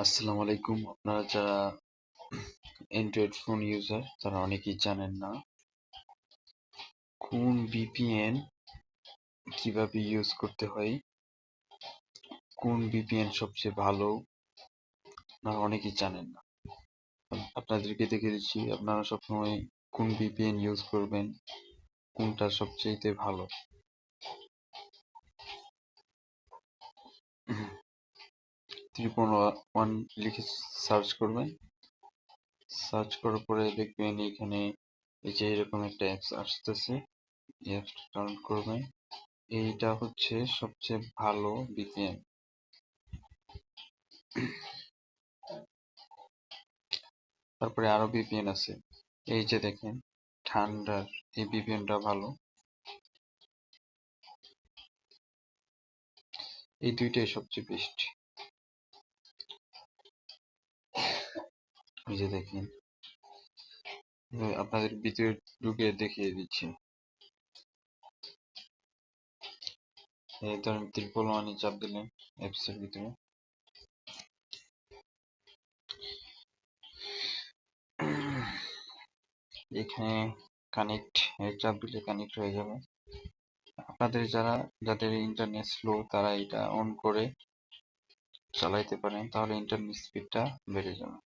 আসসালামু আলাইকুম। আপনারা যারা অ্যান্ড্রয়েড ফোন ইউজার তারা অনেকেই জানেন না কোন ভিপিএন কিভাবে ইউজ করতে হয়, কোন ভিপিএন সবচেয়ে ভালো আপনারা অনেকেই জানেন না। আপনাদেরকে দেখে দিচ্ছি আপনারা সবসময় কোন ভিপিএন ইউজ করবেন, কোনটা সবচেয়ে ভালো। 3.1 লিখে সার্চ করবেন। সার্চ করার পরে দেখবেন এখানে এই যে এরকম একটা অ্যাপস আসতেছে, এই অ্যাপসটা ডাউনলোড করবেন। এইটা হচ্ছে সবচেয়ে ভালো ভিপিএন। তারপরে আরো ভিপিএন আছে, এই যে দেখেন ঠান্ডার, এই ভিপিএনটা ভালো। এই দুইটাই সবচেয়ে বেস্ট। এই যে দেখেন আপনাদের ভিতরে ঢুকে দেখিয়ে দিচ্ছি। এই ধরেন ত্রিপল ওয়ানে চাপ দিলেন অ্যাপস এর ভিতরে, এখানে কানেক্ট চাপ দিলে কানেক্ট হয়ে যাবে। আপনাদের যাদের ইন্টারনেট স্লো তারা এটা অন করে চালাইতে পারেন, তাহলে ইন্টারনেট স্পিডটা বেড়ে যাবে।